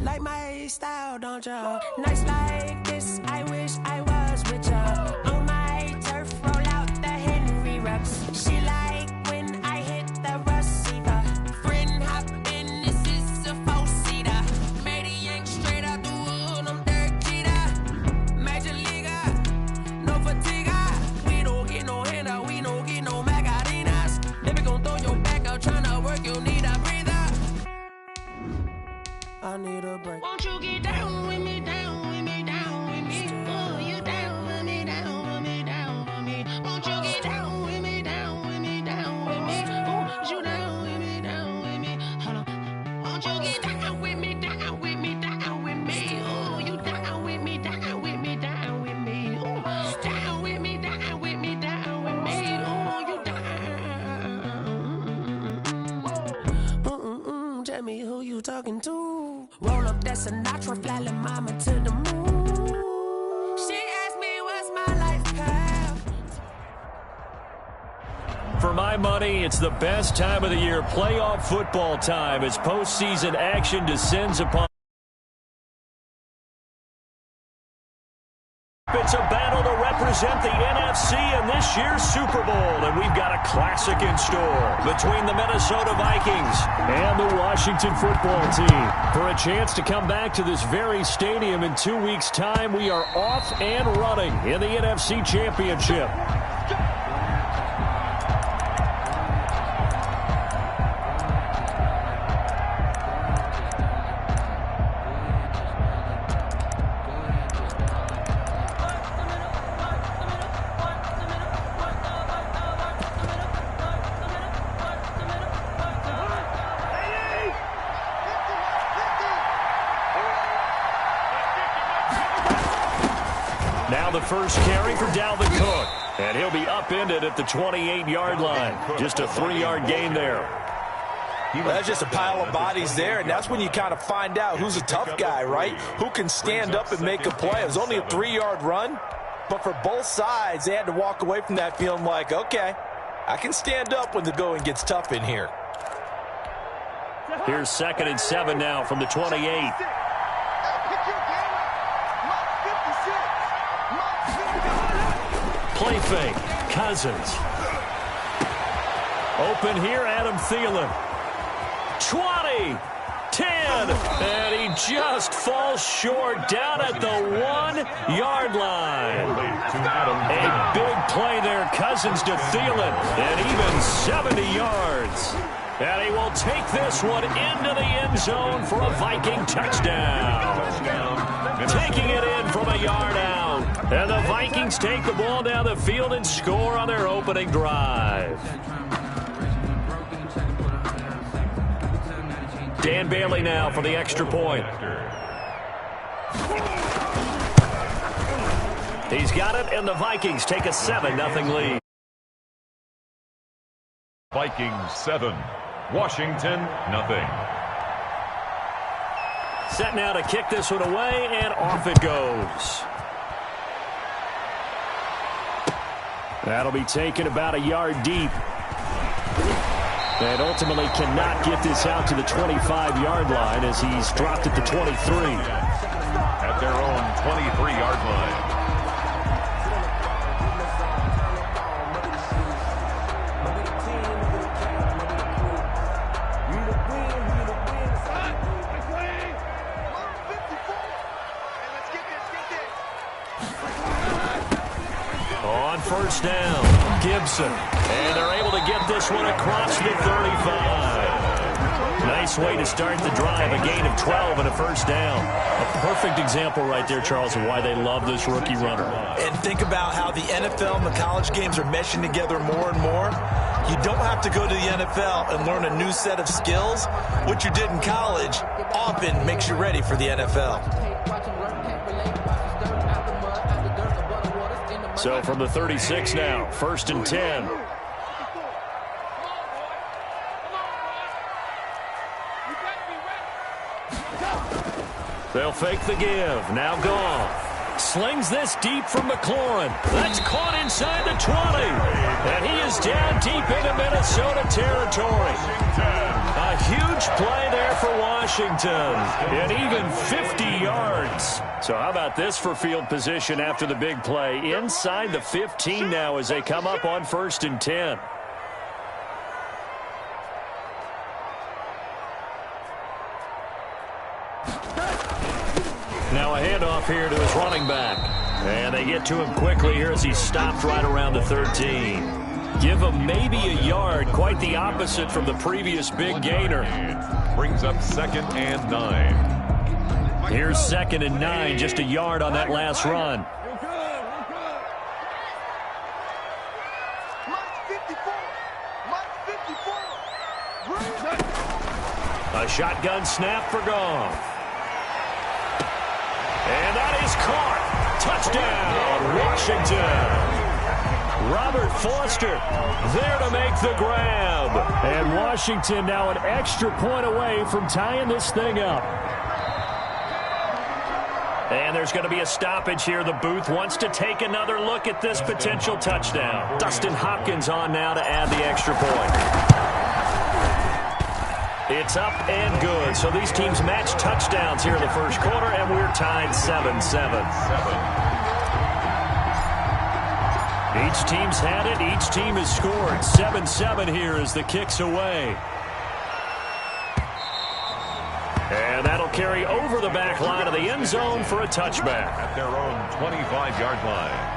like my style, don't ya? Nights like this, I wish I was with ya. On my turf, roll out the Henry rocks. She like when I hit the receiver. Friend hop in, this is a four-seater. Made a yank straight out the wood, I'm Derek Jeter. Major leaguer, no fatigue. We don't get no handout, we don't get no Macarinas. Never gon' throw your back out, tryna work, you need a breather. I need a break. Won't you get down with me, down with me, down with me? Oh, you down with me, down with me, down with me. Won't you get down with me, down with me, down with me? Oh, you down with me, down with me? Hold on. Won't you get down with me, down with me, down with me? Oh, you down with me, down with me, down with me? Oh, down with me, down with me, down with me? Oh, you down. Tell me who you talking to. Roll up that Sinatra, fly la mama to the moon. She asked me what's my life path. For my money, it's the best time of the year, playoff football time, as postseason action descends upon. It's a battle to represent the NFC in this year's Super Bowl, and we've got a classic in store between the Minnesota Vikings and the Washington football team. For a chance to come back to this very stadium in 2 weeks' time, we are off and running in the NFC Championship. Now the first carry for Dalvin Cook, and he'll be upended at the 28-yard line. Just a 3-yard gain there. Well, that's just a pile of bodies there, and that's when you kind of find out who's a tough guy, right? Who can stand up and make a play. It was only a 3-yard run, but for both sides, they had to walk away from that feeling like, okay, I can stand up when the going gets tough in here. Here's 2nd and 7 now from the 28. Play fake, Cousins. Open here, Adam Thielen. 20, 10, and he just falls short down at the 1-yard line. A big play there, Cousins to Thielen, and even 70 yards. And he will take this one into the end zone for a Viking touchdown. Taking it in from a yard out. And the Vikings take the ball down the field and score on their opening drive. Dan Bailey now for the extra point. He's got it, and the Vikings take a 7-0 lead. Vikings 7, Washington 0. Set now to kick this one away, and off it goes. That'll be taken about a yard deep. And ultimately cannot get this out to the 25-yard line as he's dropped at the 23. At their own 23-yard line. On first down, Gibson. And they're able to get this one across the 35. Nice way to start the drive, a gain of 12 and a first down. A perfect example right there, Charles, of why they love this rookie runner. And think about how the NFL and the college games are meshing together more and more. You don't have to go to the NFL and learn a new set of skills. What you did in college often makes you ready for the NFL. So from the 36 now, 1st and 10. They'll fake the give. Now gone. Slings this deep from McLaurin. That's caught inside the 20. And he is down deep into Minnesota territory. A huge play there for Washington. Washington, and even 50 yards. So how about this for field position after the big play? Inside the 15 now as they come up on 1st and 10. Now a handoff here to his running back. And they get to him quickly here as he stopped right around the 13. Give him maybe a yard, quite the opposite from the previous big gainer. Brings up 2nd and 9. Here's 2nd and 9, just a yard on that last run. A shotgun snap for Goff. And that is caught. Touchdown, Washington. Robert Foster there to make the grab. And Washington now an extra point away from tying this thing up. And there's going to be a stoppage here. The booth wants to take another look at this potential touchdown. Dustin Hopkins on now to add the extra point. It's up and good. So these teams match touchdowns here in the first quarter, and we're tied 7-7. Each team's had it. Each team has scored. 7-7 here as the kick's away. And that'll carry over the back line of the end zone for a touchback. At their own 25-yard line.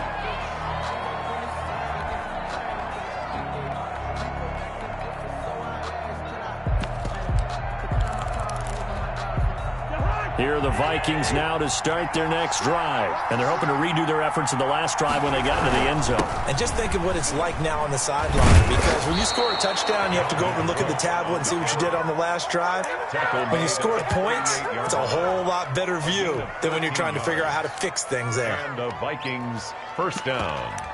Here are the Vikings now to start their next drive. And they're hoping to redo their efforts in the last drive when they got into the end zone. And just think of what it's like now on the sideline, because when you score a touchdown, you have to go over and look at the tablet and see what you did on the last drive. When you score points, it's a whole lot better view than when you're trying to figure out how to fix things there. And the Vikings first down.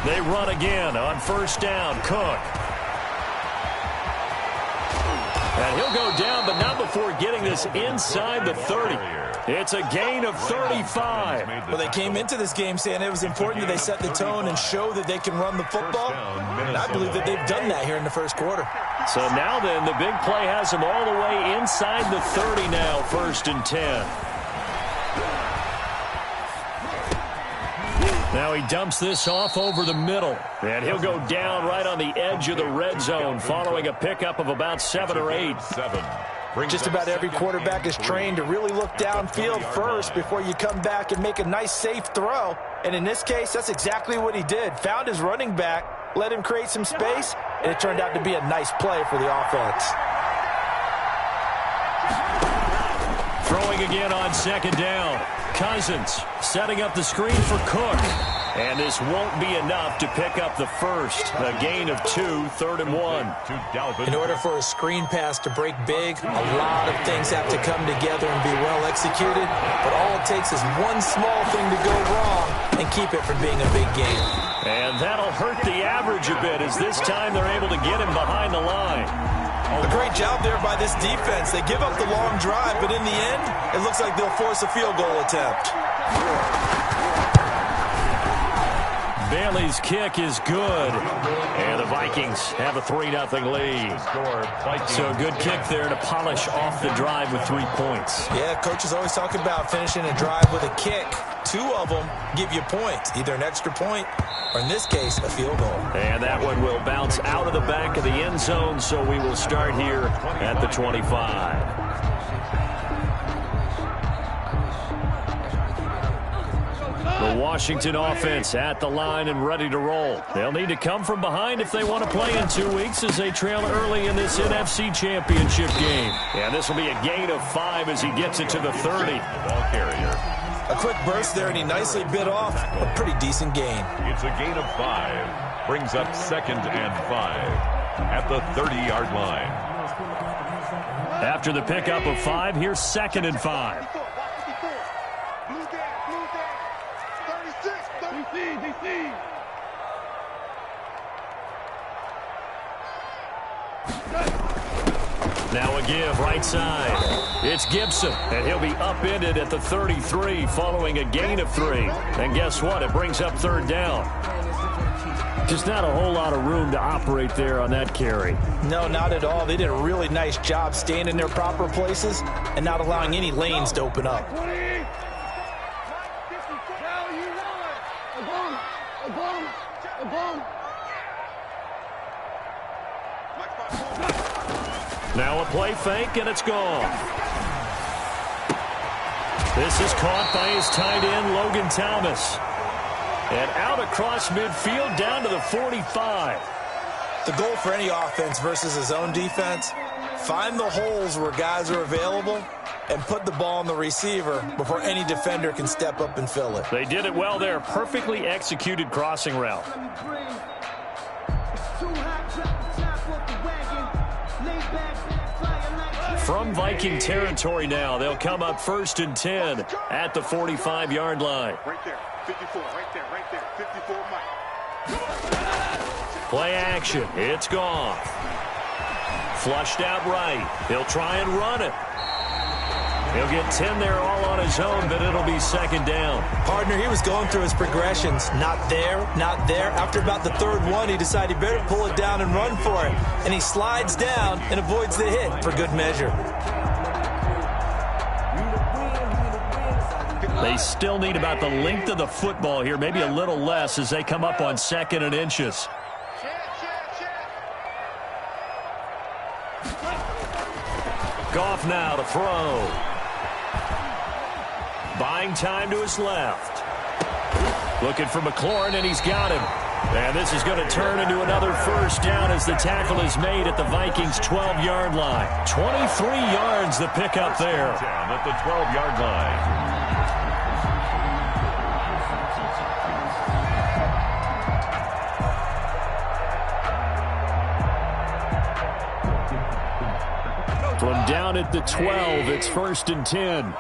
They run again on first down. Cook. And he'll go down, but not before getting this inside the 30. It's a gain of 35. Well, they came into this game saying it was important that they set the tone and show that they can run the football. And I believe that they've done that here in the first quarter. So now then, the big play has them all the way inside the 30 now, 1st and 10. Now he dumps this off over the middle. And he'll go down right on the edge of the red zone following a pickup of about 7 or 8. Just about every quarterback is trained to really look downfield first before you come back and make a nice, safe throw. And in this case, that's exactly what he did. Found his running back, let him create some space, and it turned out to be a nice play for the offense. Throwing again on 2nd down. Cousins setting up the screen for Cook. And this won't be enough to pick up the first. A gain of 2, 3rd and 1. In order for a screen pass to break big, a lot of things have to come together and be well executed. But all it takes is one small thing to go wrong and keep it from being a big gain. And that'll hurt the average a bit as this time they're able to get him behind the line. A great job there by this defense. They give up the long drive, but in the end, it looks like they'll force a field goal attempt. Bailey's kick is good. And the Vikings have a 3-0 lead. So a good kick there to polish off the drive with 3 points. Yeah, coaches always talk about finishing a drive with a kick. 2 of them give you points, either an extra point or, in this case, a field goal. And that one will bounce out of the back of the end zone, so we will start here at the 25. The Washington offense at the line and ready to roll. They'll need to come from behind if they want to play in 2 weeks as they trail early in this NFC Championship game. And this will be a gain of 5 as he gets it to the 30. Ball carrier. A quick burst there, and he nicely bit off a pretty decent gain. It's a gain of 5. Brings up 2nd and 5 at the 30-yard line. After the pickup of 5, here's 2nd and 5. Now a give right side. It's Gibson, and he'll be upended at the 33 following a gain of 3. And guess what? It brings up third down. Just not a whole lot of room to operate there on that carry. No, not at all. They did a really nice job staying in their proper places and not allowing any lanes to open up. Now a play fake, and it's gone. This is caught by his tight end, Logan Thomas. And out across midfield down to the 45. The goal for any offense versus his own defense, find the holes where guys are available and put the ball on the receiver before any defender can step up and fill it. They did it well there. Perfectly executed crossing route. From Viking territory now, they'll come up 1st and 10 at the 45-yard line. Right there, 54, right there, 54, Mike. Play action, it's gone. Flushed out right, he'll try and run it. He'll get 10 there all on his own, but it'll be 2nd down. Partner, he was going through his progressions. Not there, not there. After about the 3rd one, he decided he better pull it down and run for it. And he slides down and avoids the hit for good measure. They still need about the length of the football here, maybe a little less as they come up on 2nd and inches. Goff now to throw. Buying time to his left. Looking for McLaurin, and he's got him. And this is going to turn into another 1st down as the tackle is made at the Vikings' 12-yard line. 23 yards the pickup there. At the 12-yard line. From down at the 12, it's 1st and 10.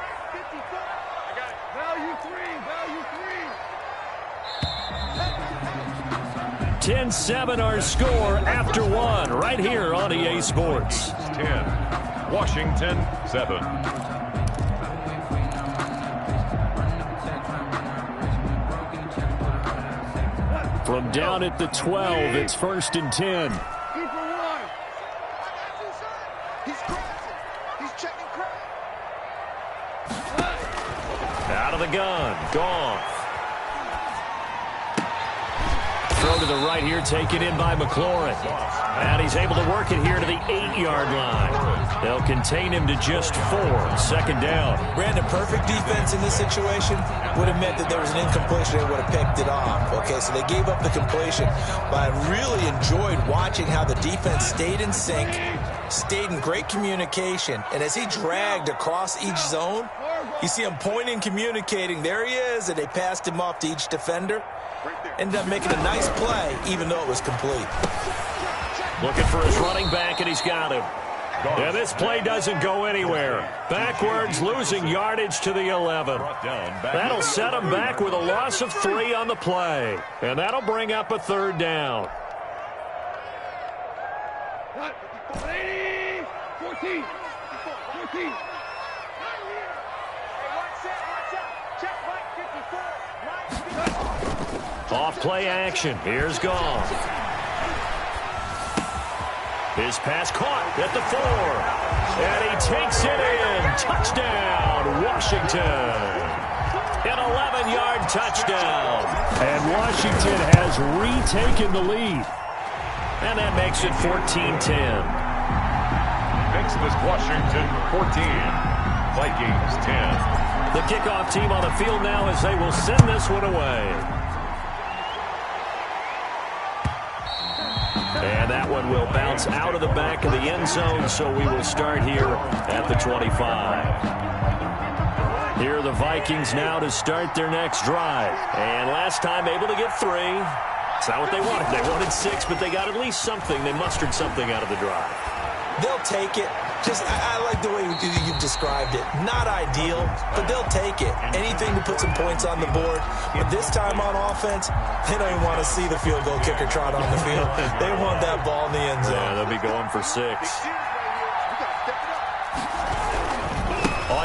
10-7 our score after 1 right here on EA Sports. 10, Washington 7. From down at the 12, it's 1st and 10. Out of the gun, Goff. Throw to the right here, taken in by McLaurin. And he's able to work it here to the 8-yard line. They'll contain him to just 4, 2nd down. Brandon, perfect defense in this situation would have meant that there was an incompletion and would have picked it off. Okay, so they gave up the completion. But I really enjoyed watching how the defense stayed in sync, stayed in great communication. And as he dragged across each zone, you see him pointing, communicating. There he is, and they passed him off to each defender. Ended up making a nice play, even though it was complete. Looking for his running back, and he's got him. Yeah, this play doesn't go anywhere. Backwards, losing yardage to the 11. That'll set him back with a loss of 3 on the play. And that'll bring up a 3rd down. 14. Off play action. Here's Goff. His pass caught at the 4. And he takes it in. Touchdown, Washington. An 11-yard touchdown. And Washington has retaken the lead. And that makes it 14-10. Makes this Washington 14. Vikings 10. The kickoff team on the field now as they will send this one away. And that one will bounce out of the back of the end zone, so we will start here at the 25. Here are the Vikings now to start their next drive. And last time able to get 3. It's not what they wanted. They wanted 6, but they got at least something. They mustered something out of the drive. They'll take it. I like the way you've described it. Not ideal, but they'll take it. Anything to put some points on the board. But this time on offense, they don't even want to see the field goal kicker trot on the field. They want that ball in the end zone. Yeah, they'll be going for 6.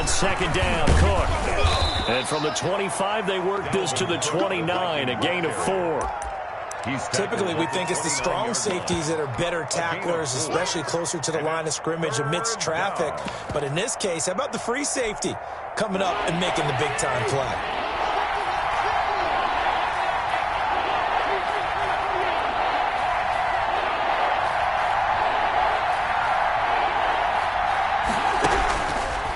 second down. Cook. And from the 25, they work this to the 29, a gain of 4. Typically, we think it's the strong safeties that are better tacklers, especially closer to the line of scrimmage amidst traffic. But in this case, how about the free safety coming up and making the big-time play?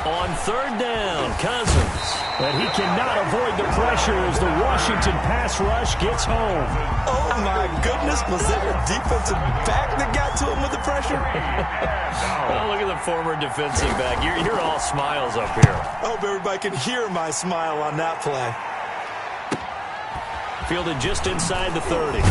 On third down, Cousins. But he cannot avoid the pressure as the Washington pass rush gets home. Oh, my goodness. Was there a defensive back that got to him with the pressure? Oh, look at the former defensive back. You're all smiles up here. I hope everybody can hear my smile on that play. Fielded just inside the 30.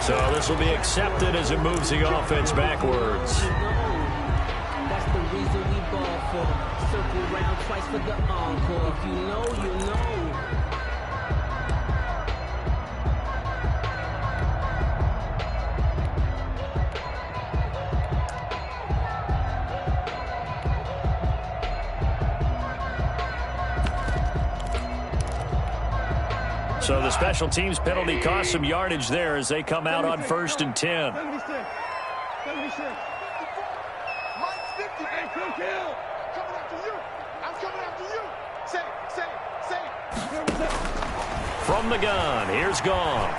So this will be accepted as it moves the offense backwards. That's the reason we ball for. Circle round twice for the encore. If you know, you know. So the special teams penalty cost some yardage there as they come out on 1st and 10. 76. 76. Mike's 50. Hey, Cook Hill. Coming after you. I'm coming after you. Say. From the gun, here's Goff.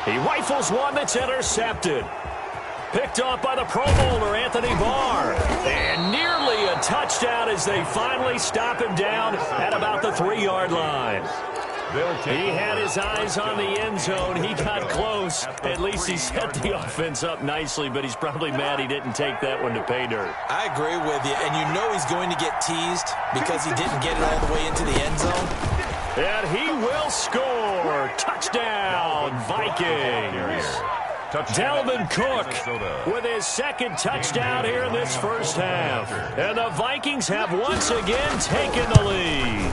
He rifles one that's intercepted. Picked off by the Pro Bowler, Anthony Barr. And nearly a touchdown as they finally stop him down at about the 3-yard line. He had his eyes on the end zone. He got close. At least he set the offense up nicely, but he's probably mad he didn't take that one to pay dirt. I agree with you, and you know he's going to get teased because he didn't get it all the way into the end zone. And he will score. Touchdown, Vikings. Dalvin Cook with his second touchdown here in this first half. And the Vikings have once again taken the lead.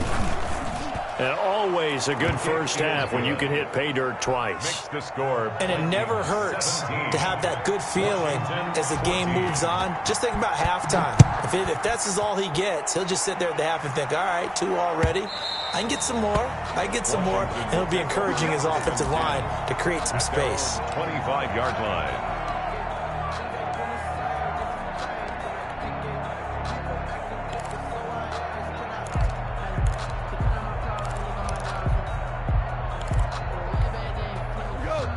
And always a good first half when you can hit pay dirt twice. And it never hurts to have that good feeling as the game moves on. Just think about halftime. If that's all he gets, he'll just sit there at the half and think, all right, 2 already. I can get some more. And he'll be encouraging his offensive line to create some space. 25-yard line.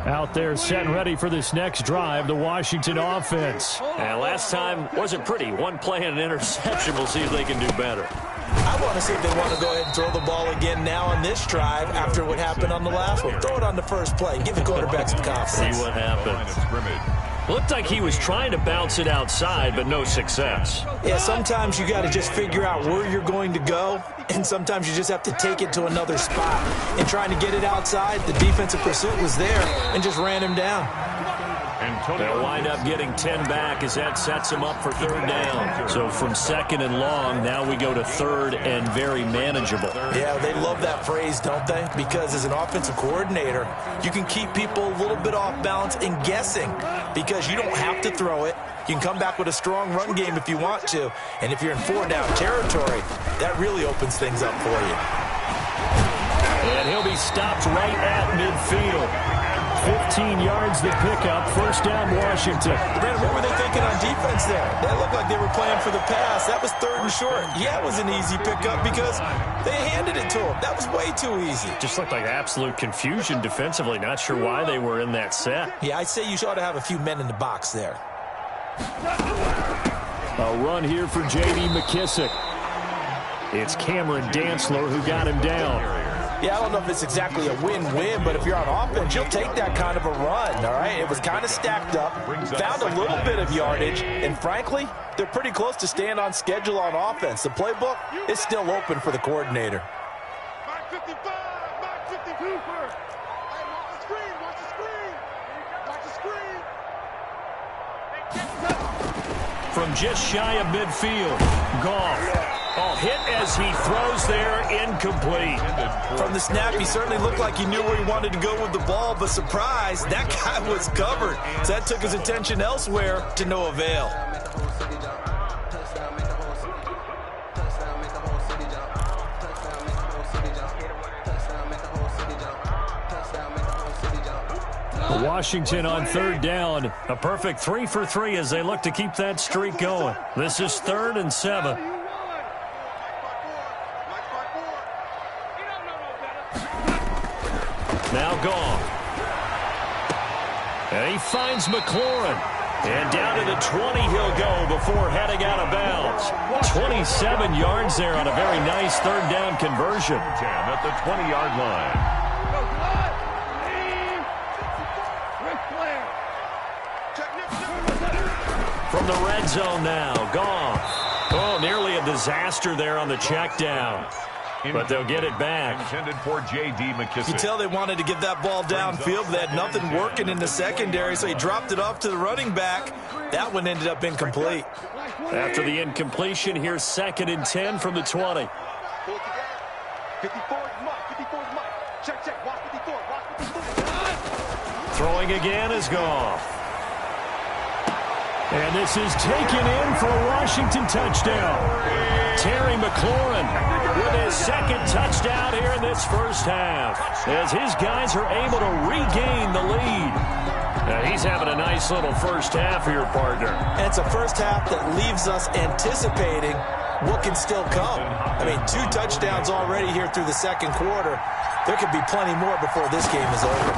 Out there set and ready for this next drive, the Washington offense. And last time wasn't pretty. One play and an interception. We'll see if they can do better. I want to see if they want to go ahead and throw the ball again now on this drive after what happened on the last one. Throw it on the first play. Give the quarterback some confidence. See what happens. Looked like he was trying to bounce it outside, but no success. Yeah, sometimes you got to just figure out where you're going to go, and sometimes you just have to take it to another spot. And trying to get it outside, the defensive pursuit was there and just ran him down. They'll wind up getting 10 back as that sets them up for 3rd down. So from 2nd and long, now we go to 3rd and very manageable. Yeah, they love that phrase, don't they? Because as an offensive coordinator, you can keep people a little bit off balance and guessing because you don't have to throw it. You can come back with a strong run game if you want to. And if you're in 4-down territory, that really opens things up for you. And he'll be stopped right at midfield. 15 yards the pickup, 1st down Washington. Brandon, what were they thinking on defense there? That looked like they were playing for the pass. That was 3rd and short. Yeah, it was an easy pickup because they handed it to him. That was way too easy. Just looked like absolute confusion defensively. Not sure why they were in that set. Yeah, I'd say you ought to have a few men in the box there. A run here for J.D. McKissick. It's Cameron Dantzler who got him down. Yeah, I don't know if it's exactly a win-win, but if you're on offense, you'll take that kind of a run, all right? It was kind of stacked up, found a little bit of yardage, and frankly, they're pretty close to staying on schedule on offense. The playbook is still open for the coordinator. Mark 55. Mark 52. Hey, watch the screen. Watch the screen. Watch the screen. From just shy of midfield, Goff. Oh, hit as he throws there, incomplete. From the snap, he certainly looked like he knew where he wanted to go with the ball, but surprise, that guy was covered. So that took his attention elsewhere to no avail. Washington on third down. A perfect 3 for 3 as they look to keep that streak going. This is 3rd and 7. Now gone. And he finds McLaurin. And down to the 20 he'll go before heading out of bounds. 27 yards there on a very nice third down conversion. 10 at the 20-yard line. From the red zone now, gone. Oh, nearly a disaster there on the check down. But they'll get it back. Intended for J.D. McKissick. You tell they wanted to get that ball downfield, but they had nothing working in the secondary, so he dropped it off to the running back. That one ended up incomplete. After the incompletion, here's 2nd and 10 from the 20. 54 is Mike. 54 is Mike. Check. Watch 54. Watch 54. Throwing again is Goff. And this is taken in for a Washington touchdown. Terry McLaurin with his 2nd touchdown here in this first half, as his guys are able to regain the lead. Now he's having a nice little first half here, partner. And it's a first half that leaves us anticipating what can still come. I mean, 2 touchdowns already here through the second quarter. There could be plenty more before this game is over.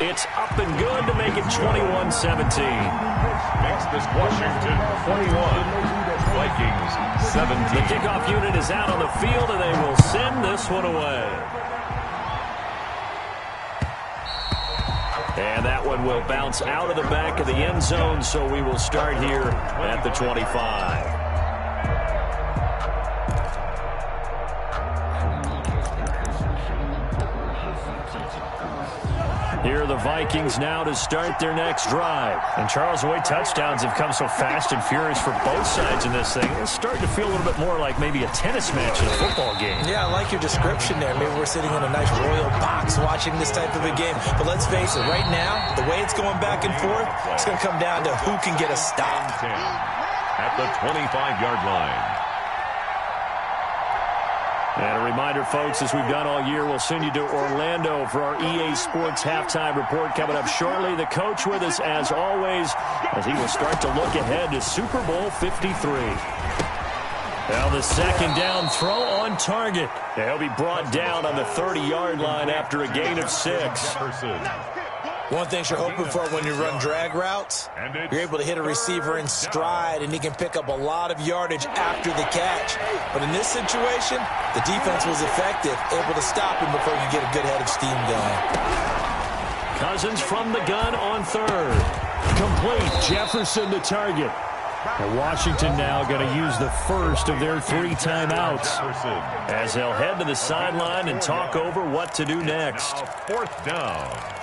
It's up and good to make it 21-17. Makes this Washington 21. Vikings 17. The kickoff unit is out on the field, and they will send this one away. And that one will bounce out of the back of the end zone, so we will start here at the 25. Here are the Vikings now to start their next drive. And Charles, the way touchdowns have come so fast and furious for both sides in this thing, it's starting to feel a little bit more like maybe a tennis match in a football game. Yeah, I like your description there. Maybe we're sitting in a nice royal box watching this type of a game. But let's face it, right now, the way it's going back and forth, it's going to come down to who can get a stop. At the 25-yard line. And a reminder, folks, as we've done all year, we'll send you to Orlando for our EA Sports halftime report coming up shortly. The coach with us, as always, as he will start to look ahead to Super Bowl 53. Now the 2nd down throw on target. He'll be brought down on the 30-yard line after a gain of 6. One thing you're hoping for when you run drag routes, you're able to hit a receiver in stride, and he can pick up a lot of yardage after the catch. But in this situation, the defense was effective, able to stop him before you get a good head of steam going. Cousins from the gun on 3rd. Complete. Jefferson to target. And Washington now going to use the first of their 3 timeouts as they'll head to the sideline and talk over what to do next. 4th down.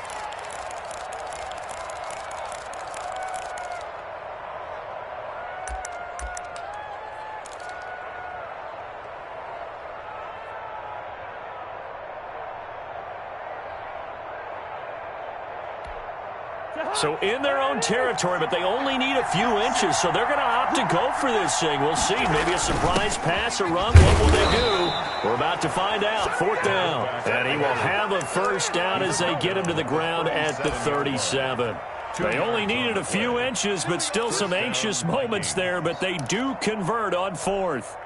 So in their own territory, but they only need a few inches, so they're going to opt to go for this thing. We'll see. Maybe a surprise pass or run. What will they do? We're about to find out. 4th down. And he will have a first down as they get him to the ground at the 37. They only needed a few inches, but still some anxious moments there, but they do convert on 4th.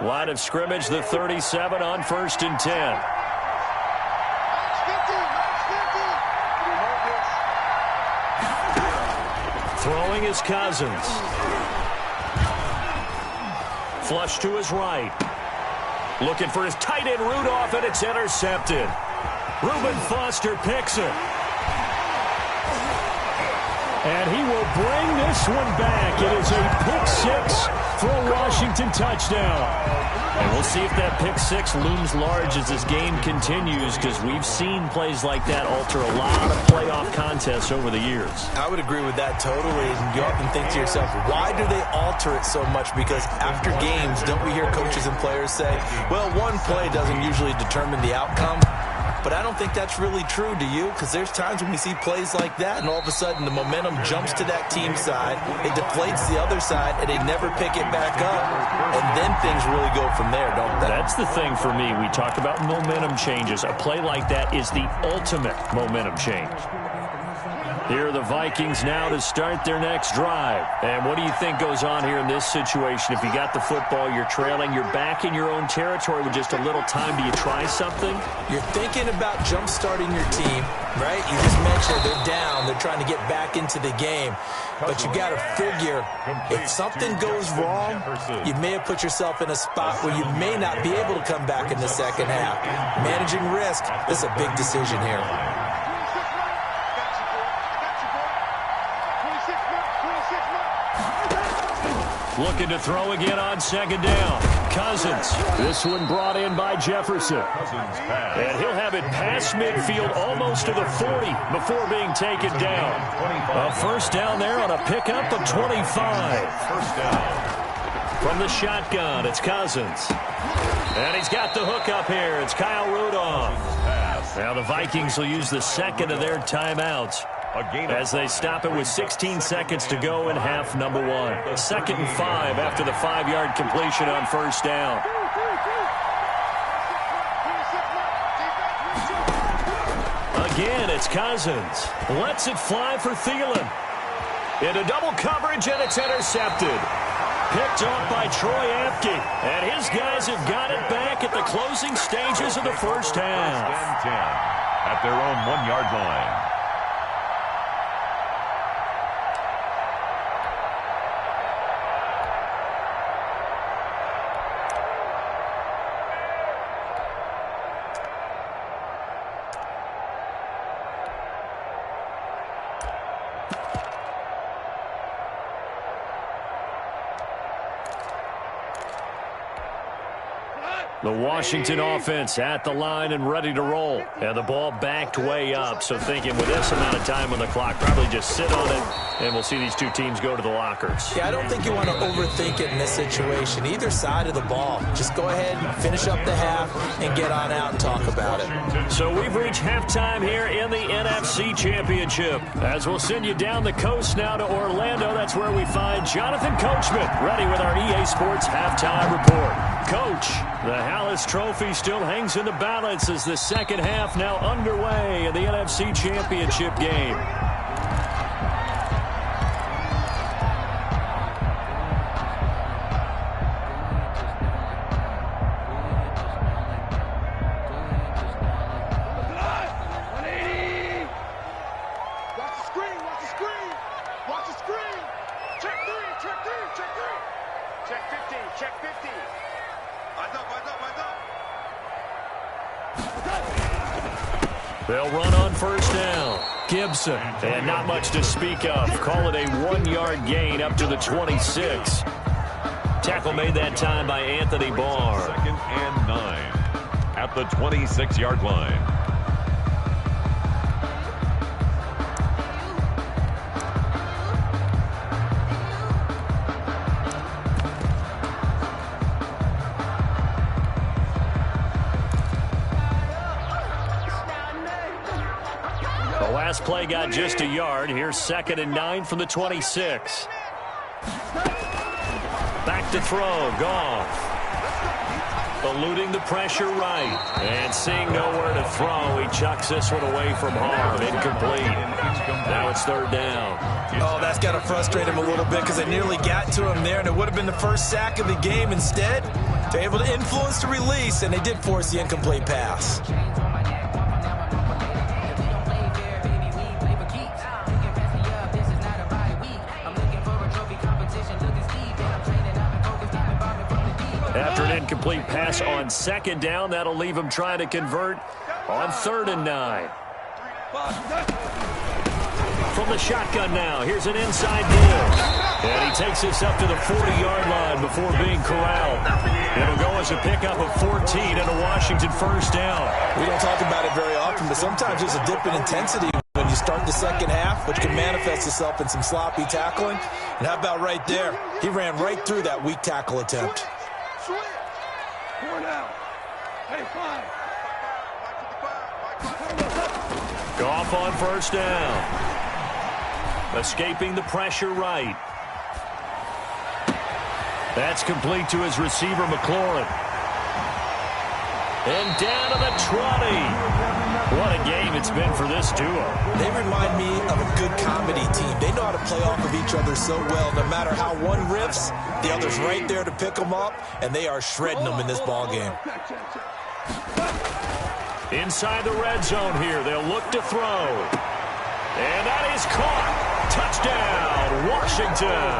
Line of scrimmage, the 37 on 1st and 10. Throwing is Cousins. Flush to his right. Looking for his tight end Rudolph, and it's intercepted. Reuben Foster picks it. And he will bring this this one back. It is a pick six for a Washington touchdown. And we'll see if that pick six looms large as this game continues, because we've seen plays like that alter a lot of playoff contests over the years. I would agree with that totally. And you often think to yourself, why do they alter it so much? Because after games, don't we hear coaches and players say, well, one play doesn't usually determine the outcome? But I don't think that's really true, do you? Because there's times when we see plays like that, and all of a sudden the momentum jumps to that team's side, it deflates the other side, and they never pick it back up. And then things really go from there, don't they? That's the thing for me. We talk about momentum changes. A play like that is the ultimate momentum change. Here are the Vikings now to start their next drive. And what do you think goes on here in this situation? If you got the football, you're trailing, you're back in your own territory with just a little time. Do you try something? You're thinking about jump-starting your team, right? You just mentioned they're down. They're trying to get back into the game. But you got to figure, if something goes wrong, you may have put yourself in a spot where you may not be able to come back in the second half. Managing risk, this is a big decision here. Looking to throw again on second down. Cousins. This one brought in by Jefferson. And he'll have it past midfield almost to the 40 before being taken down. A first down there on a pickup of 25. First down. From the shotgun, it's Cousins. And he's got the hook up here. It's Kyle Rudolph. Now the Vikings will use the second of their timeouts as they stop it with 16 seconds to go in half number one. 2nd and 5 after the 5-yard completion on first down. Again, it's Cousins. Lets it fly for Thielen. Into double coverage, and it's intercepted. Picked off by Troy Apke. And his guys have got it back at the closing stages of the first half. First and 10 at their own 1-yard line. The Washington offense at the line and ready to roll. And the ball backed way up. So thinking with this amount of time on the clock, probably just sit on it, and we'll see these two teams go to the lockers. Yeah, I don't think you want to overthink it in this situation. Either side of the ball. Just go ahead and finish up the half and get on out and talk about it. So we've reached halftime here in the NFC Championship. As we'll send you down the coast now to Orlando. That's where we find Jonathan Coachman ready with our EA Sports halftime report. Coach, the Hallis Trophy still hangs in the balance as the second half now underway in the NFC Championship game. They'll run on first down. Gibson, and not much to speak of. Call it a 1-yard gain up to the 26. Tackle made that time by Anthony Barr. 2nd and 9 at the 26-yard line. Last play got just a yard. Here's 2nd and 9 from the 26. Back to throw. Goff. Eluding the pressure right. And seeing nowhere to throw, he chucks this one away from harm. Incomplete. Now it's 3rd down. Oh, that's got to frustrate him a little bit because they nearly got to him there, and it would have been the first sack of the game. Instead, they're able to influence the release, and they did force the incomplete pass. After an incomplete pass on 2nd down, that'll leave him trying to convert on 3rd and 9. From the shotgun now, here's an inside deal. And he takes this up to the 40-yard line before being corralled. It'll go as a pickup of 14 and a Washington first down. We don't talk about it very often, but sometimes there's a dip in intensity when you start the second half, which can manifest itself in some sloppy tackling. And how about right there? He ran right through that weak tackle attempt. Switch. 4 down. Hey, 5. Goff on first down. Escaping the pressure right. That's complete to his receiver, McLaurin. And down to the 20. What a game it's been for this duo. They remind me of a good comedy team. They know how to play off of each other so well. No matter how one riffs, the other's right there to pick them up, and they are shredding them in this ball game. Inside the red zone here, they'll look to throw. And that is caught. Touchdown, Washington.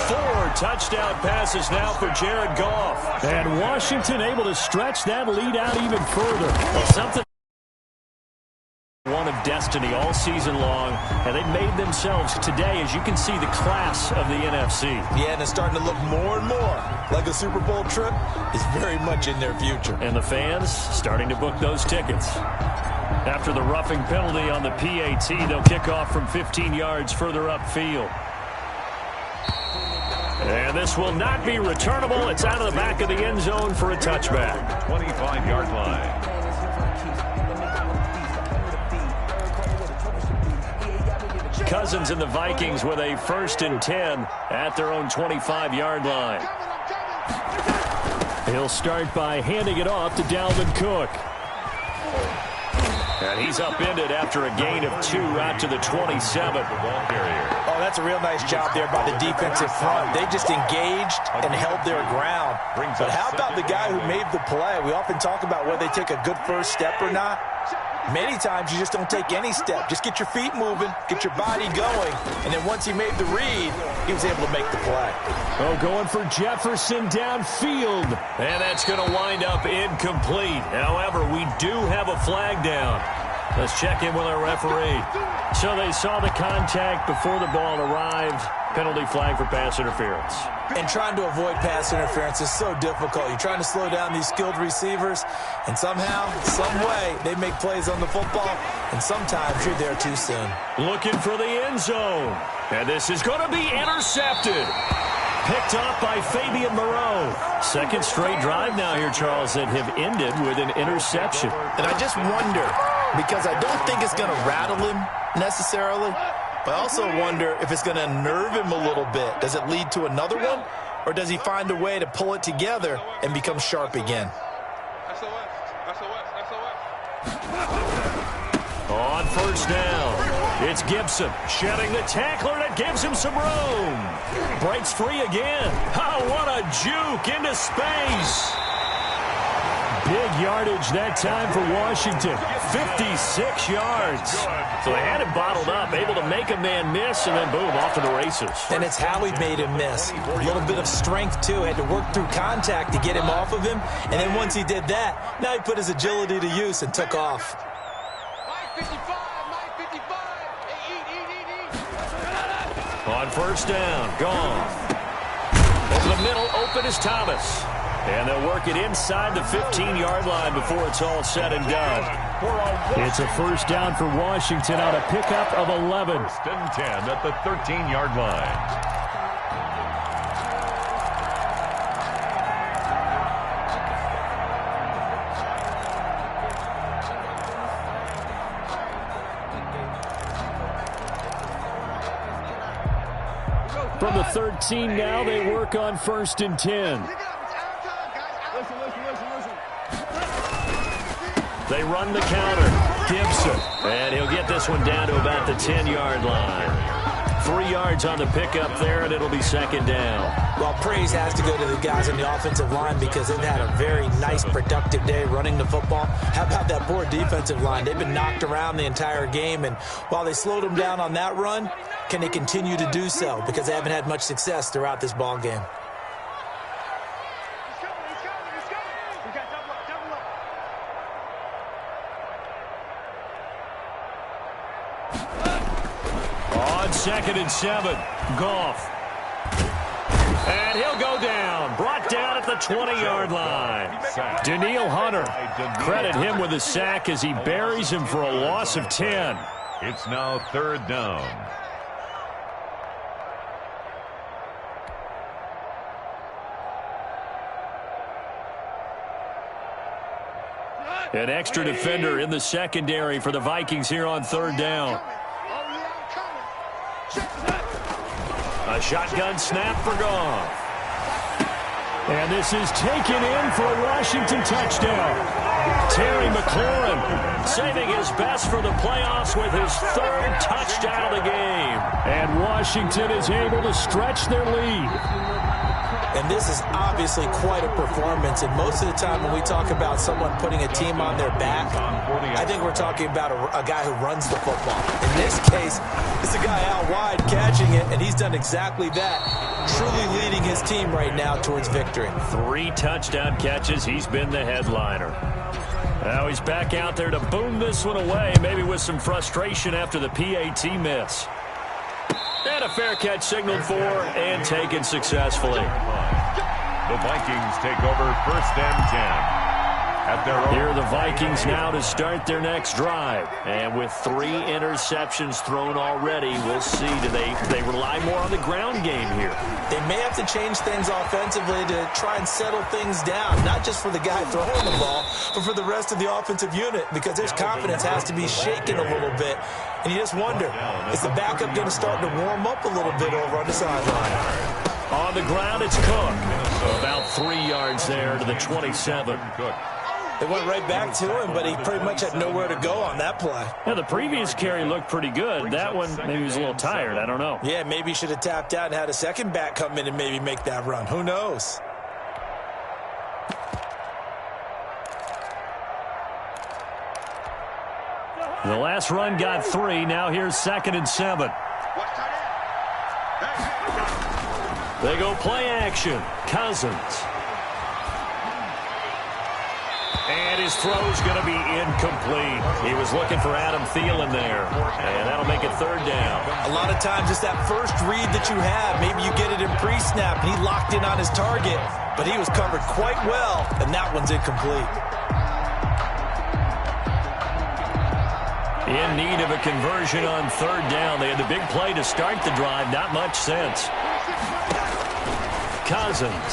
4 touchdown passes now for Jared Goff. And Washington able to stretch that lead out even further. Well, something one of destiny all season long, and they made themselves today, as you can see, the class of the NFC. Yeah, and it's starting to look more and more like a Super Bowl trip is very much in their future. And the fans starting to book those tickets. After the roughing penalty on the PAT, they'll kick off from 15 yards further upfield. And this will not be returnable. It's out of the back of the end zone for a touchback. 25-yard line. Cousins and the Vikings with a 1st and 10 at their own 25-yard line. He'll start by handing it off to Dalvin Cook. And he's upended after a gain of 2 out to the 27. Oh, that's a real nice job there by the defensive front. They just engaged and held their ground. But how about the guy who made the play? We often talk about whether they take a good first step or not. Many times you just don't take any step. Just get your feet moving, get your body going, and then once he made the read, he was able to make the play. Oh, going for Jefferson downfield. And that's going to wind up incomplete. However, we do have a flag down. Let's check in with our referee. So they saw the contact before the ball arrived. Penalty flag for pass interference. And trying to avoid pass interference is so difficult. You're trying to slow down these skilled receivers, and somehow, some way, they make plays on the football, and sometimes you're there too soon. Looking for the end zone. And this is going to be intercepted. Picked off by Fabian Moreau. Second straight drive now here, Charles, that have ended with an interception. And I just wonder, because I don't think it's going to rattle him necessarily, but I also wonder if it's going to unnerve him a little bit. Does it lead to another one, or does he find a way to pull it together and become sharp again? On first down, it's Gibson shedding the tackler that gives him some room. Breaks free again. Oh, what a juke into space. Big yardage that time for Washington. 56 yards. So they had him bottled up, able to make a man miss, and then boom, off to the races. And it's how he made him miss. A little bit of strength, too. Had to work through contact to get him off of him. And then once he did that, now he put his agility to use and took off. On first down, gone. Over the middle, open is Thomas. And they'll work it inside the 15-yard line before it's all said and done. It's a first down for Washington on a pickup of 11. 1st and 10 at the 13-yard line. From the 13 now, they work on 1st and 10. They run the counter. Gibson. And he'll get this one down to about the 10-yard line. 3 yards on the pickup there, and it'll be 2nd down. Well, praise has to go to the guys on the offensive line because they've had a very nice, productive day running the football. How about that poor defensive line? They've been knocked around the entire game, and while they slowed them down on that run, can they continue to do so? Because they haven't had much success throughout this ball game. 2nd and 7. Goff. And he'll go down. Brought down at the 20-yard line. Danielle Hunter. Credit him with a sack as he buries him for a loss of 10. It's now 3rd down. An extra defender in the secondary for the Vikings here on 3rd down. A shotgun snap for Goff. And this is taken in for a Washington touchdown. Terry McLaurin saving his best for the playoffs with his 3rd touchdown of the game. And Washington is able to stretch their lead. And this is obviously quite a performance. And most of the time when we talk about someone putting a team on their back, I think we're talking about a guy who runs the football. In this case, it's a guy out wide catching it, and he's done exactly that. Truly leading his team right now towards victory. 3 touchdown catches. He's been the headliner. Now he's back out there to boom this one away, maybe with some frustration after the PAT miss. And a fair catch signaled for and taken successfully. The Vikings take over 1st and 10. Here are the Vikings now to start their next drive. And with 3 interceptions thrown already, we'll see. Do they rely more on the ground game here? They may have to change things offensively to try and settle things down, not just for the guy throwing the ball, but for the rest of the offensive unit, because his confidence has to be shaken a little bit. And you just wonder, is the backup going to start to warm up a little bit over on the sideline? On the ground, it's Cook. About 3 yards there to the 27. They went right back to him, but he pretty much had nowhere to go on that play. Yeah, the previous carry looked pretty good. That one, maybe he was a little tired. I don't know. Yeah, maybe he should have tapped out and had a second back come in and maybe make that run. Who knows? The last run got 3. Now here's 2nd and 7. They go play action. Cousins. And his throw's going to be incomplete. He was looking for Adam Thielen there. And that'll make it 3rd down. A lot of times it's that first read that you have. Maybe you get it in pre-snap and he locked in on his target. But he was covered quite well, and that one's incomplete. In need of a conversion on 3rd down. They had the big play to start the drive. Not much sense. Cousins.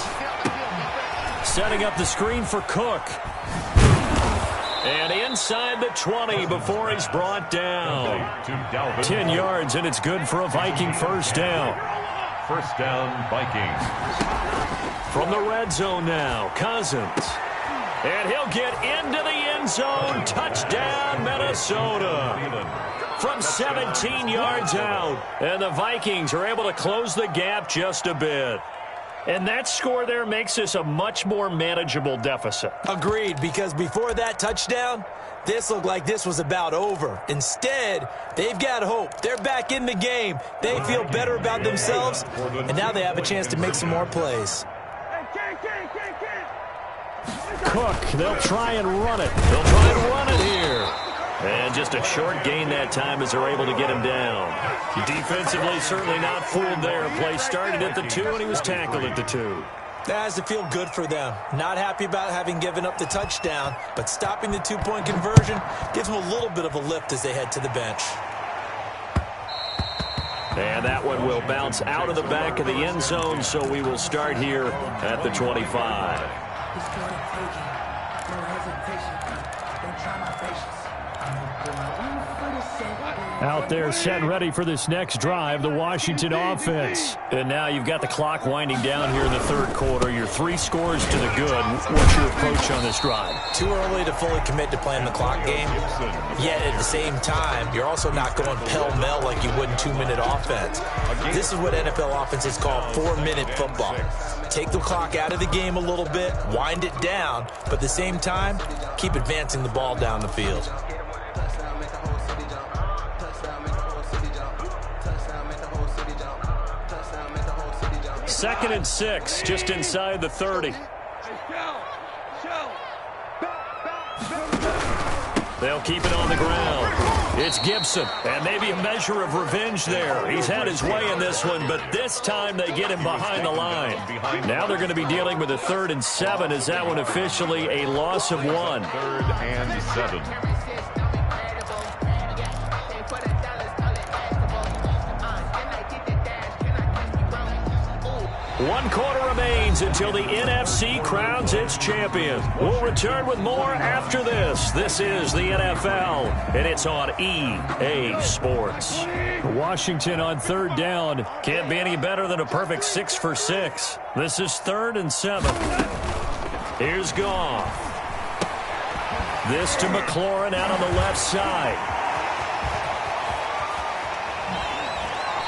Setting up the screen for Cook. And inside the 20 before he's brought down. 10 yards, and it's good for a Viking 1st down. 1st down, Vikings. From the red zone now, Cousins. And he'll get into the end zone. Touchdown, Minnesota. From 17 yards out. And the Vikings are able to close the gap just a bit. And that score there makes this a much more manageable deficit. Agreed, because before that touchdown, this looked like this was about over. Instead, they've got hope. They're back in the game. They feel better about themselves, and now they have a chance to make some more plays. Cook, they'll try and run it. They'll try and run it here. And just a short gain that time as they're able to get him down. Defensively, certainly not fooled there. Play started at the 2, and he was tackled at the 2. That has to feel good for them. Not happy about having given up the touchdown, but stopping the 2-point conversion gives them a little bit of a lift as they head to the bench. And that one will bounce out of the back of the end zone, so we will start here at the 25. Out there set and ready for this next drive, the Washington offense. And now you've got the clock winding down here in the 3rd quarter. You're 3 scores to the good. What's your approach on this drive? Too early to fully commit to playing the clock game. Yet at the same time, you're also not going pell-mell like you would in 2-minute offense. This is what NFL offenses call 4-minute football. Take the clock out of the game a little bit, wind it down, but at the same time, keep advancing the ball down the field. 2nd and 6, just inside the 30. They'll keep it on the ground. It's Gibson, and maybe a measure of revenge there. He's had his way in this one, but this time they get him behind the line. Now they're going to be dealing with a 3rd and 7. Is that one officially a loss of 1? 3rd and 7. One quarter remains until the NFC crowns its champion. We'll return with more after this. This is the NFL, and it's on EA Sports. Washington on 3rd down. Can't be any better than a perfect 6 for 6. This is 3rd and 7. Here's Goff. This to McLaurin out on the left side.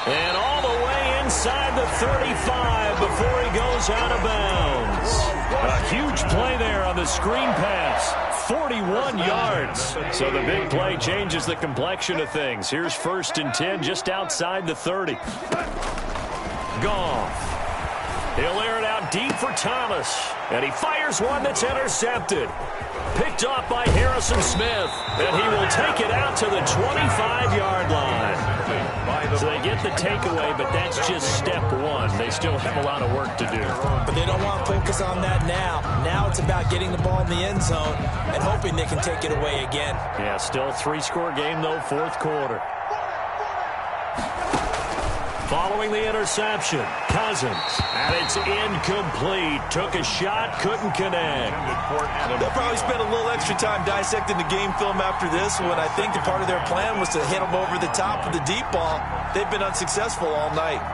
And all the way inside the 35 before he goes out of bounds. A huge play there on the screen pass. 41 yards. So the big play changes the complexion of things. Here's 1st and 10 just outside the 30. Goff. He'll air it out deep for Thomas. And he fires one that's intercepted. Picked off by Harrison Smith. And he will take it out to the 25-yard line. So they get the takeaway, but that's just step 1. They still have a lot of work to do. But they don't want to focus on that now. Now it's about getting the ball in the end zone and hoping they can take it away again. Yeah, still a 3-score game, though, 4th quarter. Following the interception, Cousins, and it's incomplete. Took a shot, couldn't connect. They'll probably spend a little extra time dissecting the game film after this one. I think the part of their plan was to hit them over the top with the deep ball. They've been unsuccessful all night.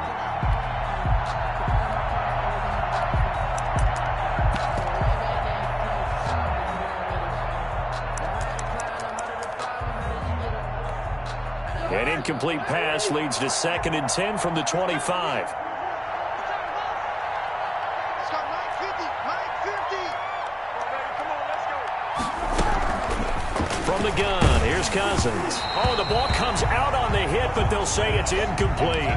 An incomplete pass leads to 2nd and 10 from the 25. From the gun, here's Cousins. Oh, the ball comes out on the hit, but they'll say it's incomplete.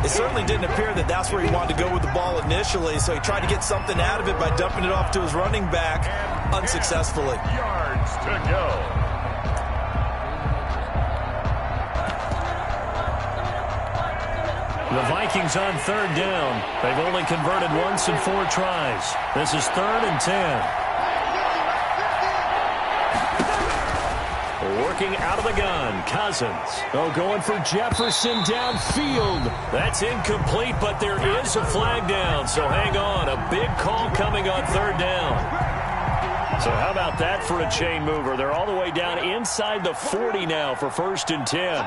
It certainly didn't appear that that's where he wanted to go with the ball initially, so he tried to get something out of it by dumping it off to his running back unsuccessfully. Yards to go. The Vikings on 3rd down. They've only converted once in 4 tries. This is 3rd and 10. Working out of the gun, Cousins. Oh, going for Jefferson downfield. That's incomplete, but there is a flag down, so hang on. A big call coming on 3rd down. So how about that for a chain mover? They're all the way down inside the 40 now for 1st and 10.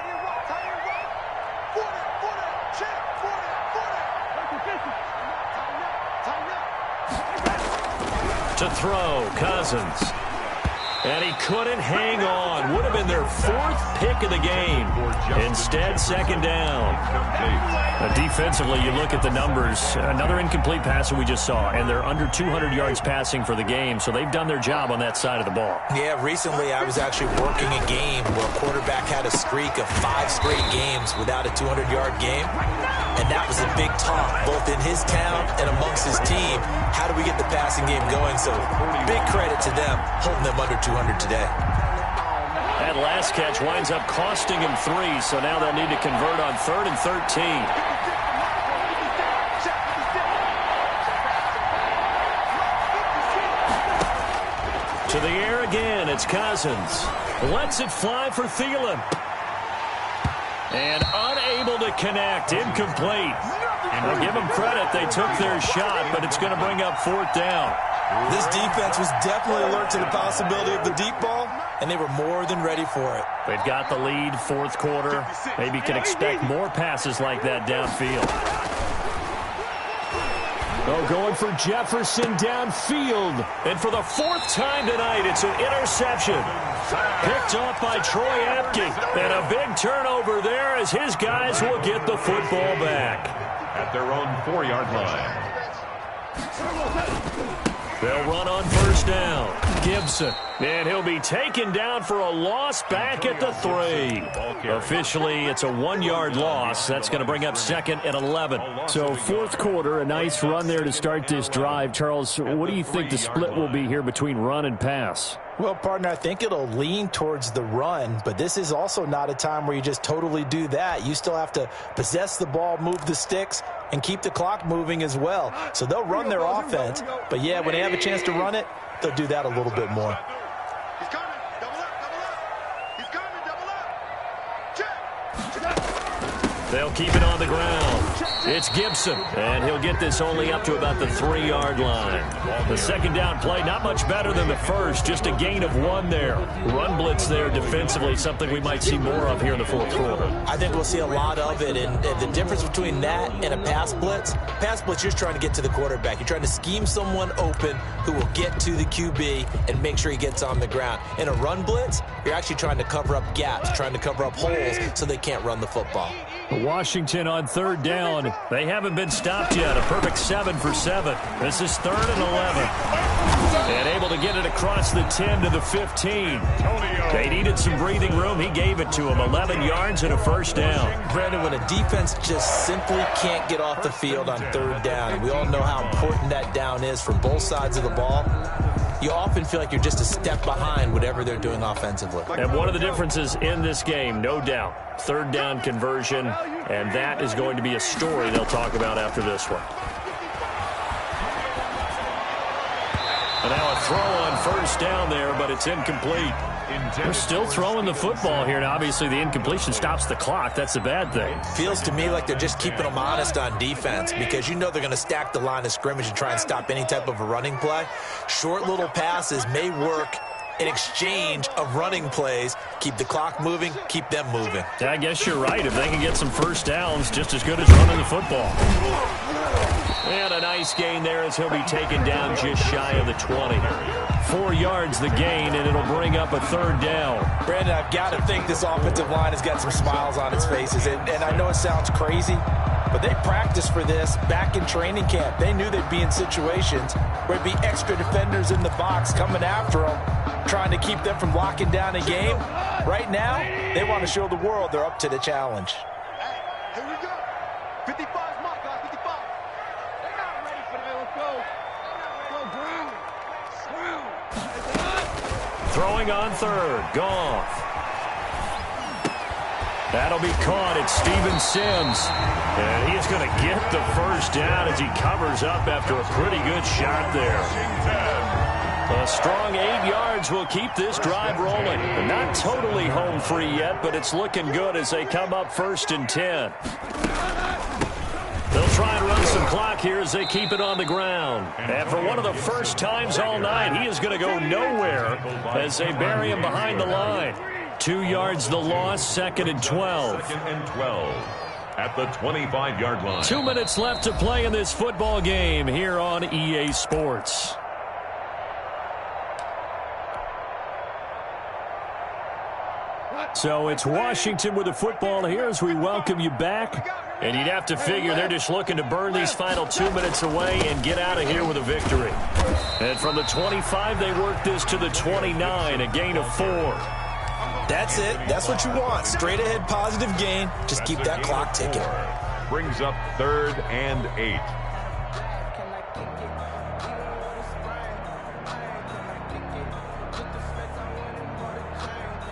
To throw, Cousins. And he couldn't hang on. Would have been their 4th pick of the game. Instead, 2nd down. Defensively, you look at the numbers. Another incomplete pass that we just saw, and they're under 200 yards passing for the game, so they've done their job on that side of the ball. Yeah, recently I was actually working a game where a quarterback had a streak of 5 straight games without a 200-yard game, and that was a big talk, both in his town and amongst his team. How do we get the passing game going? So big credit to them, holding them under 200 today. That last catch winds up costing him 3, so now they'll need to convert on 3rd and 13. To the air again, it's Cousins. Lets it fly for Thielen. And unable to connect, incomplete. We'll give them credit, they took their shot, but it's going to bring up 4th down. This defense was definitely alert to the possibility of the deep ball, and they were more than ready for it. They've got the lead, 4th quarter. Maybe can expect more passes like that downfield. Oh, going for Jefferson downfield. And for the 4th time tonight, it's an interception. Picked off by Troy Apke. And a big turnover there as his guys will get the football back. At their own 4-yard line. They'll run on 1st down. Gibson And he'll be taken down for a loss back at the 3. Officially, it's a 1-yard loss. That's going to bring up 2nd and 11. So fourth quarter, a nice run there to start this drive. Charles, what do you think the split will be here between run and pass? Well, partner, I think it'll lean towards the run, but this is also not a time where you just totally do that. You still have to possess the ball, move the sticks, and keep the clock moving as well. So they'll run their offense, but yeah, when they have a chance to run it, they'll do that a little bit more. He's coming. Double up, double up. He's coming, double up. Check. They'll keep it on the ground. It's Gibson, and he'll get this only up to about the 3-yard line. The second down play, not much better than the first, just a gain of 1 there. Run blitz there defensively, something we might see more of here in the fourth quarter. I think we'll see a lot of it, and the difference between that and a pass blitz, you're just trying to get to the quarterback. You're trying to scheme someone open who will get to the QB and make sure he gets on the ground. In a run blitz, you're actually trying to cover up gaps, trying to cover up holes so they can't run the football. Washington on third down. They haven't been stopped yet. A perfect 7 for 7. This is 3rd and 11. And able to get it across the 10 to the 15. They needed some breathing room. He gave it to them. 11 yards and a first down. Brandon, when a defense just simply can't get off the field on third down, and we all know how important that down is for both sides of the ball, you often feel like you're just a step behind whatever they're doing offensively. And one of the differences in this game, no doubt, third down conversion, and that is going to be a story they'll talk about after this one. And now a throw on first down there, but it's incomplete. They're still throwing the football here, and obviously the incompletion stops the clock. That's a bad thing. Feels to me like they're just keeping them honest on defense because you know they're going to stack the line of scrimmage and try and stop any type of a running play. Short little passes may work in exchange of running plays. Keep the clock moving, keep them moving. Yeah, I guess you're right. If they can get some first downs, just as good as running the football. And a nice gain there as he'll be taken down just shy of the 20. 4 yards the gain, and it'll bring up a third down. Brandon, I've got to think this offensive line has got some smiles on its faces. And I know it sounds crazy, but they practiced for this back in training camp. They knew they'd be in situations where it'd be extra defenders in the box coming after them, trying to keep them from locking down a game. Right now, they want to show the world they're up to the challenge. Hey, here we go. 55's my guy, 55. They're not ready for that. Let's go. Go, ground. Ground. Throwing on third, Goff. That'll be caught. It's Steven Sims. And he is going to get the first down as he covers up after a pretty good shot there. A strong 8 yards will keep this drive rolling. Not totally home free yet, but it's looking good as they come up 1st and 10. They'll try and run some clock here as they keep it on the ground. And for one of the first times all night, he is going to go nowhere as they bury him behind the line. 2 yards the loss, 2nd and 12. 2nd and 12 at the 25-yard line. 2 minutes left to play in this football game here on EA Sports. So it's Washington with the football here as we welcome you back. And you'd have to figure they're just looking to burn these final 2 minutes away and get out of here with a victory. And from the 25, they work this to the 29, a gain of 4. That's it. That's what you want. Straight ahead positive gain. Just keep that clock ticking. Brings up 3rd and 8.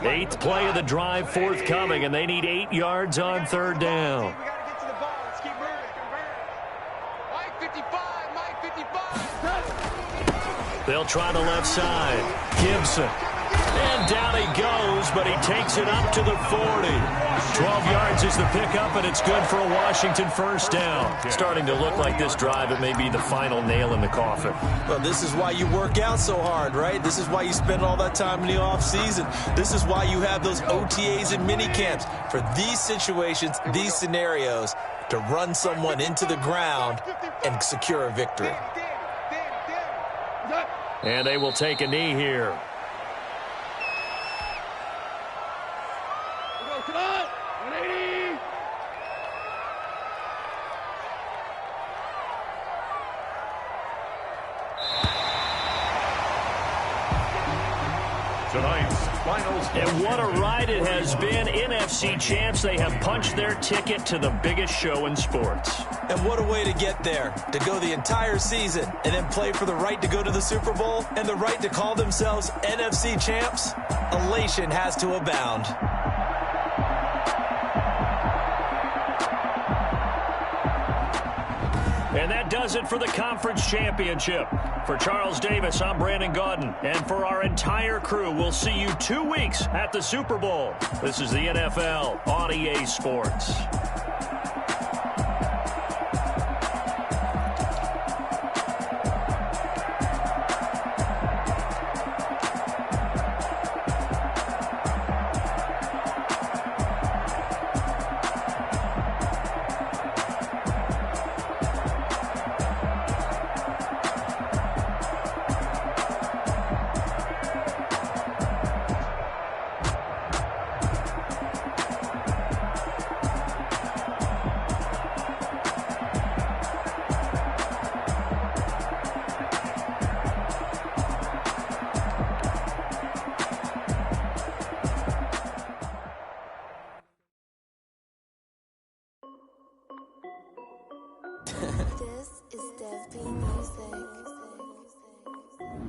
Eighth play of the drive forthcoming, and they need 8 yards on third down. We got to get to the ball. Let's keep moving. Mike 55, Mike 55. They'll try the left side. Gibson. And down he goes, but he takes it up to the 40. 12 yards is the pickup, and it's good for a Washington first down. Starting to look like this drive, it may be the final nail in the coffin. Well, this is why you work out so hard, right? This is why you spend all that time in the offseason. This is why you have those OTAs and mini camps. For these situations, these scenarios, to run someone into the ground and secure a victory. And they will take a knee here. Come on, 180. final score. And what a ride it has been. NFC champs, they have punched their ticket to the biggest show in sports. And what a way to get there, to go the entire season and then play for the right to go to the Super Bowl and the right to call themselves NFC champs. Elation has to abound. And that does it for the conference championship. For Charles Davis, I'm Brandon Gaudin. And for our entire crew, we'll see you 2 weeks at the Super Bowl. This is the NFL on EA Sports.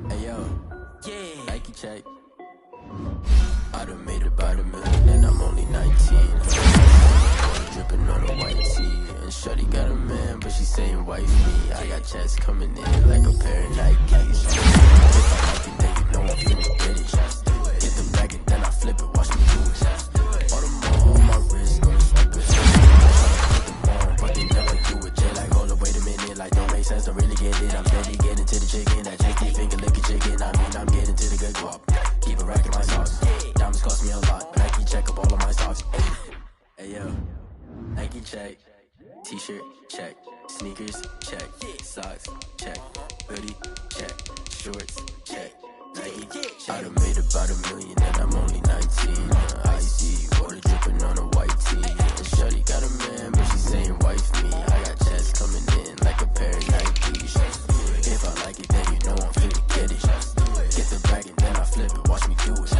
Hey yo, yeah, Nike check. I done made about $1 million and I'm only 19. Dripping on a white tee, and shorty got a man, but she saying wife me. I got checks coming in like a pair of Nikes. If I like it, then you know I'm finna get it. Get the bag and then I flip it, watch me do it. All the more on my wrist, going stupid. Put them on, but they never do it. Jay like, hold up, wait a minute, like don't make sense, don't really get it. I'm steady getting to the chicken, that janky finger licking chicken. I mean, I'm getting to the good guap. Keep a rack in my sauce. Diamonds cost me a lot, Nike check up all of my stocks. Hey yo, Nike check. T-shirt check. Sneakers check. Socks check. Hoodie check. Shorts check. Nike check. I done made about $1 million and I'm only 19. Icy water dripping on a white tee. And shorty got a man, but she saying wife me. I got checks coming in like a pair of Nikes. If I like it, then you know I'm finna get it. Get the bag and then I flip it, watch me do it.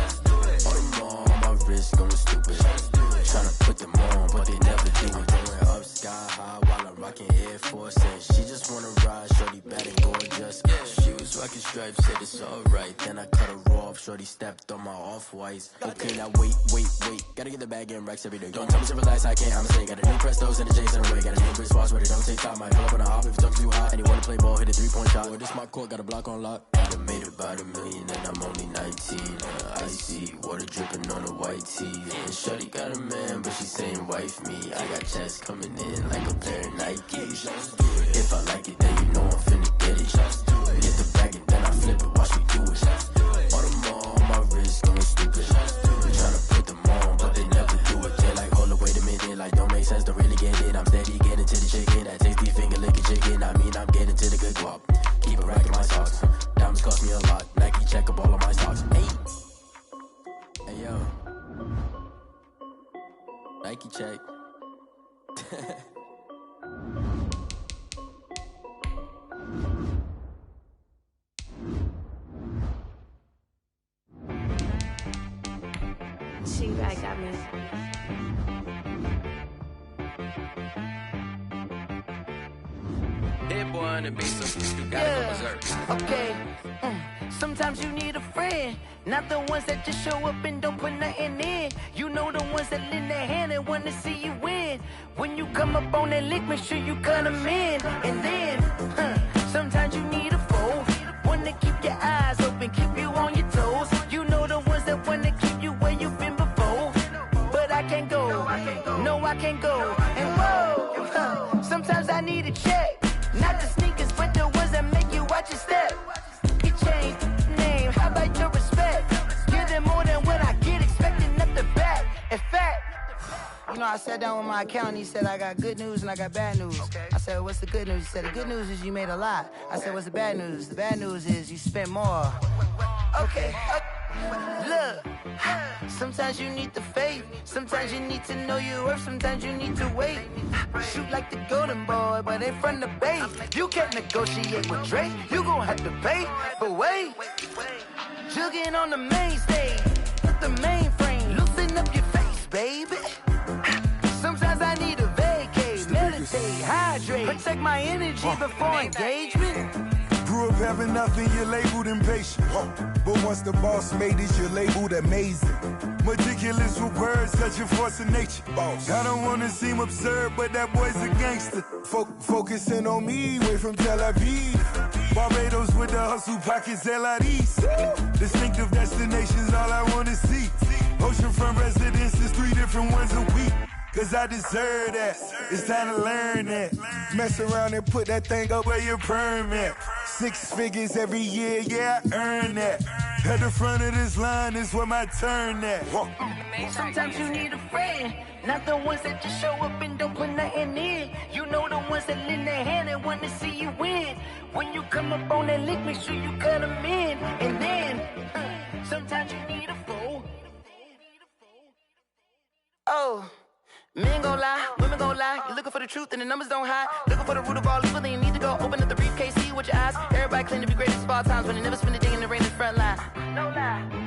All the more on my wrist going stupid. Tryna put them on, but they never do it. Going up sky high while I'm rocking Air Force. And she just wanna ride, shorty bad and gorgeous. She was rocking stripes, said it's alright. Then I cut her off, shorty stepped on my off-whites. Okay, now wait. Gotta get the bag in racks every day. Don't tell me to relax, I can't, I'ma say. Got a new Prestos and a Jason away. Got a new wrist watch, but it don't take time. Might pull up on a hop if it's too hot. And you wanna play ball, hit a 3-point shot. Well, this my court, got a block on lock. I done made about $1 million and I'm only 19. Icy water dripping on a white tee. And shorty got a man, but she saying wife me. I got checks coming in like a pair of Nikes. If I like it, then you know I'm finna get it. Get the bag and then I flip it, watch me do it. All the more on my wrist going stupid. Tryna put them on, but they never do it. They're like, hold up, wait a minute, like don't make sense, don't really get it. I'm steady getting to the chicken, that tasty finger licking chicken. I mean, I'm getting to the good guap. Keep a rack in my socks. Diamonds cost me a lot. Nike check up all of my stocks. Hey yo, Nike check. She right got me. Dead boy on the beat, so you gotta go berserk. Okay. Sometimes you need a friend, not the ones that just show up and don't put nothing in. You know the ones that lend their hand and want to see you win. When you come up on that lick, make sure you cut them in. And then, sometimes you need a foe, one to keep your eyes open, keep you on your toes. You know the ones that want to keep you where you've been before. But I can't go, no I can't go. And whoa, sometimes I need a check, not the sneakers, but the ones that make you watch your step. You change name, how about your respect? Give them more than what I get, expecting nothing back. In fact, you know, I sat down with my accountant, he said I got good news and I got bad news. I said, what's the good news? He said, the good news is you made a lot. I said, what's the bad news? The bad news is you spent more. Okay. Look, sometimes you need the faith, sometimes you need to know your worth, sometimes you need to wait. Shoot like the golden boy, but ain't from the bay. You can't negotiate with Drake, you gon' have to pay. But wait, jugging on the main stage, the mainframe. Loosen up your face, baby. Sometimes I need a vacate, meditate, hydrate, protect my energy before engagement. Grew up having nothing, you're labeled impatient. But once the boss made it, you're labeled amazing. Meticulous with words, such a force of nature. I don't wanna seem absurd, but that boy's a gangster. Focusing on me, way from Tel Aviv. Barbados with the hustle pockets, LIDs. Distinctive destinations, all I wanna see. Oceanfront residences, 3 different ones a week. Cause I deserve that, it's time to learn that. Mess around and put that thing up where your permit. 6 figures every year, yeah, I earn that. At the front of this line is where my turn at. Sometimes you need a friend, not the ones that just show up and don't put nothing in. You know the ones that lend their hand and want to see you win. When you come up on that lick, make sure you cut them in. And then, sometimes you need a fool. Oh. Men gon' lie, women gon' lie. You're looking for the truth and the numbers don't hide. Looking for the root of all evil, then you need to go open up the briefcase, see with your eyes. Everybody claim to be greatest of all times, when they never spend a day in the rain in the front line. No lie.